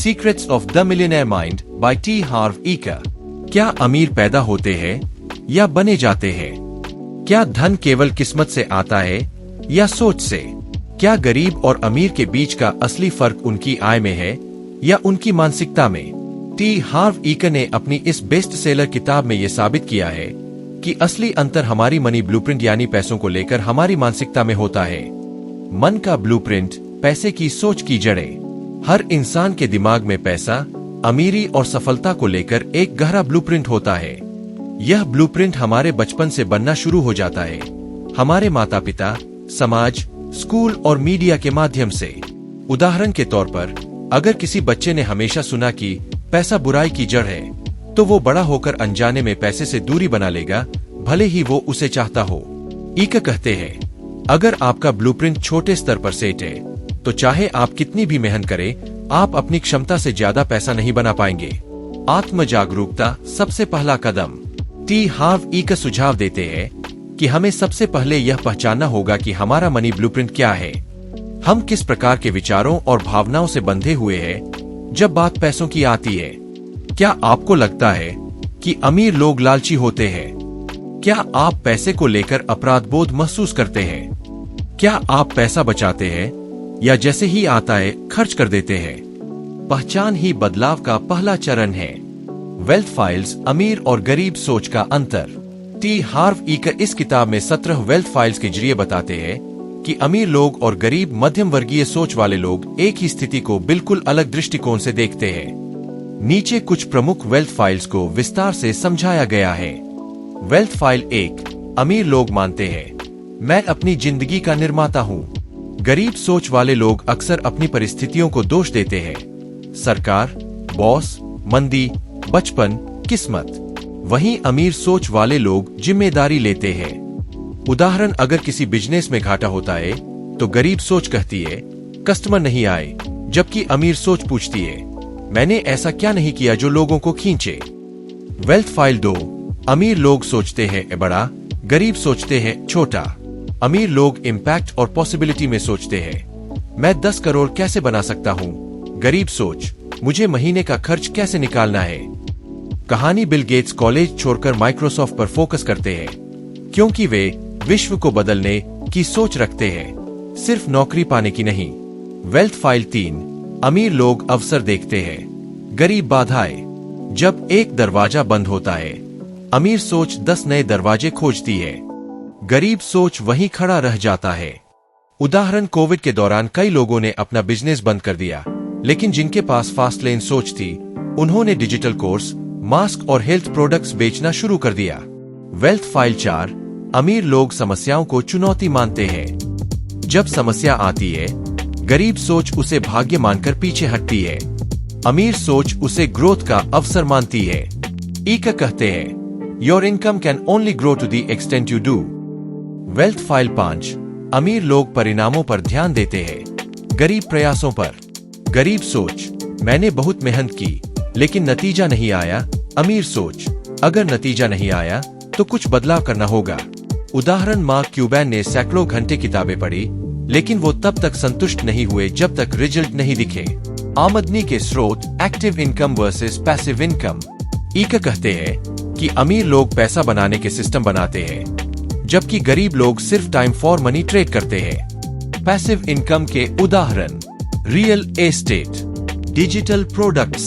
Secrets of the millionaire mind bye T हार्व eager. क्या अमीर पैदा होते हैं या बने जाते हैं? क्या धन केवल किस्मत से आता है या सोच से? क्या गरीब और अमीर के बीच का असली फर्क उनकी आय में है या उनकी मानसिकता में? टी हार्व ईकर ने अपनी इस बेस्ट सेलर किताब में ये साबित किया है कि असली अंतर हमारी मनी ब्लूप्रिंट यानी पैसों को लेकर हमारी मानसिकता में होता है। मन का ब्लूप्रिंट, पैसे की सोच की जड़ें। हर इंसान के दिमाग में पैसा, अमीरी और सफलता को लेकर एक गहरा ब्लूप्रिंट होता है। यह ब्लूप्रिंट हमारे बचपन से बनना शुरू हो जाता है, हमारे माता पिता, समाज, स्कूल और मीडिया के माध्यम से। उदाहरण के तौर पर, अगर किसी बच्चे ने हमेशा सुना कि पैसा बुराई की जड़ है, तो वो बड़ा होकर अनजाने में पैसे से दूरी बना लेगा, भले ही वो उसे चाहता हो। ईकर कहते हैं, अगर आपका ब्लूप्रिंट छोटे स्तर पर सेट है, तो चाहे आप कितनी भी मेहनत करें, आप अपनी क्षमता से ज्यादा पैसा नहीं बना पाएंगे। आत्म जागरूकता सबसे पहला कदम। टी हार्व ईकर सुझाव देते हैं कि हमें सबसे पहले यह पहचानना होगा कि हमारा मनी ब्लूप्रिंट क्या है। हम किस प्रकार के विचारों और भावनाओं से बंधे हुए हैं जब बात पैसों की आती है। क्या आपको लगता है कि अमीर लोग लालची होते हैं? क्या आप पैसे को लेकर अपराध बोध महसूस करते हैं? क्या आप पैसा बचाते हैं या जैसे ही आता है खर्च कर देते हैं? पहचान ही बदलाव का पहला चरण है। वेल्थ फाइल्स, अमीर और गरीब सोच का अंतर। टी हार्व ईकर इस किताब में 17 वेल्थ फाइल्स के जरिए बताते हैं कि अमीर लोग और गरीब मध्यम वर्गीय सोच वाले लोग एक ही स्थिति को बिल्कुल अलग दृष्टिकोण से देखते हैं। नीचे कुछ प्रमुख वेल्थ फाइल्स को विस्तार से समझाया गया है। वेल्थ फाइल 1, अमीर लोग मानते हैं, मैं अपनी जिंदगी का निर्माता हूँ। गरीब सोच वाले लोग अक्सर अपनी परिस्थितियों को दोष देते हैं, सरकार, बॉस, मंदी, बचपन, किस्मत। वहीं अमीर सोच वाले लोग जिम्मेदारी लेते हैं। उदाहरण, अगर किसी बिजनेस में घाटा होता है, तो गरीब सोच कहती है, कस्टमर नहीं आए, जबकि अमीर सोच पूछती है, मैंने ऐसा क्या नहीं किया जो लोगों को खींचे। वेल्थ फाइल 2, अमीर लोग सोचते हैं बड़ा, गरीब सोचते हैं छोटा। अमीर लोग इम्पैक्ट और पॉसिबिलिटी में सोचते हैं, मैं 10 करोड़ कैसे बना सकता हूँ। गरीब सोच, मुझे महीने का खर्च कैसे निकालना है। कहानी, बिल गेट्स कॉलेज छोड़कर माइक्रोसॉफ्ट पर फोकस करते हैं क्योंकि वे विश्व को बदलने की सोच रखते हैं, सिर्फ नौकरी पाने की नहीं। वेल्थ फाइल 3, अमीर लोग अवसर देखते हैं, गरीब बाधाएं। जब एक दरवाजा बंद होता है, अमीर सोच 10 नए दरवाजे खोजती है, गरीब सोच वहीं खड़ा रह जाता है। उदाहरण, कोविड के दौरान कई लोगों ने अपना बिजनेस बंद कर दिया, लेकिन जिनके पास फास्ट लेन सोच थी, उन्होंने डिजिटल कोर्स, मास्क और हेल्थ प्रोडक्ट्स बेचना शुरू कर दिया। वेल्थ फाइल 4, अमीर लोग समस्याओं को चुनौती मानते हैं। जब समस्या आती है, गरीब सोच उसे भाग्य मानकर पीछे हटती है, अमीर सोच उसे ग्रोथ का अवसर मानती है। ईकर कहते हैं, your income can only grow to the extent you do. Wealth file 5, अमीर लोग परिणामों पर ध्यान देते हैं, गरीब प्रयासों पर। गरीब सोच, मैंने बहुत मेहनत की लेकिन नतीजा नहीं आया। अमीर सोच, अगर नतीजा नहीं आया तो कुछ बदलाव करना होगा। उदाहरण, मार्क क्यूबैन ने सैकड़ों घंटे किताबें पढ़ी, लेकिन वो तब तक संतुष्ट नहीं हुए जब तक रिजल्ट नहीं दिखे। आमदनी के स्रोत, active income versus passive income. Eager कहते हैं कि अमीर लोग पैसा बनाने के सिस्टम बनाते हैं, जबकि गरीब लोग सिर्फ टाइम फॉर मनी ट्रेड करते हैं। पैसिव इनकम के उदाहरण, real estate, digital products,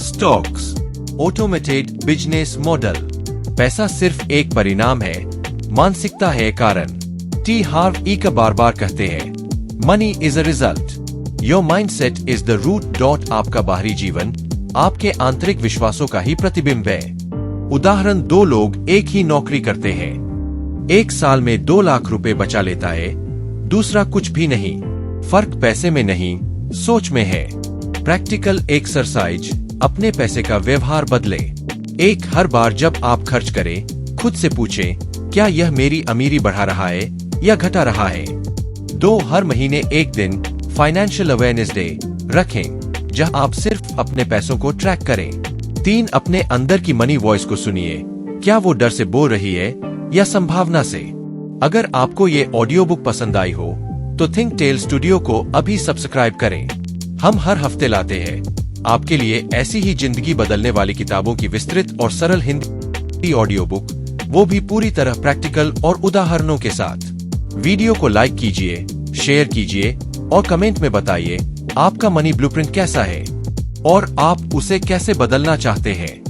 stocks, automated business model. पैसा सिर्फ एक परिणाम है, मानसिकता है कारण। टी हार्व ईकर बार बार कहते हैं, money is a result, your mindset is the root. आपका बाहरी जीवन आपके आंतरिक विश्वासों का ही प्रतिबिंब है। उदाहरण, 2 लोग एक ही नौकरी करते हैं, एक साल में 2 लाख रुपए बचा लेता है, दूसरा कुछ भी नहीं। फर्क पैसे में नहीं, सोच में है। प्रैक्टिकल एक्सरसाइज, अपने पैसे का व्यवहार बदले। एक, हर बार जब आप खर्च करें, खुद से पूछें, क्या यह मेरी अमीरी बढ़ा रहा है या घटा रहा है। 2, हर महीने एक दिन फाइनेंशियल अवेयरनेस डे रखें, जहां आप सिर्फ अपने पैसों को ट्रैक करें। 3, अपने अंदर की मनी वॉइस को सुनिए, क्या वो डर से बोल रही है या संभावना से। अगर आपको ये ऑडियो बुक पसंद आई हो तो थिंक टेल स्टूडियो को अभी सब्सक्राइब करें। हम हर हफ्ते लाते हैं आपके लिए ऐसी ही जिंदगी बदलने वाली किताबों की विस्तृत और सरल हिंदी ऑडियो बुक, वो भी पूरी तरह प्रैक्टिकल और उदाहरणों के साथ। वीडियो को लाइक कीजिए, शेयर कीजिए और कमेंट में बताइए आपका मनी ब्लूप्रिंट कैसा है और आप उसे कैसे बदलना चाहते हैं।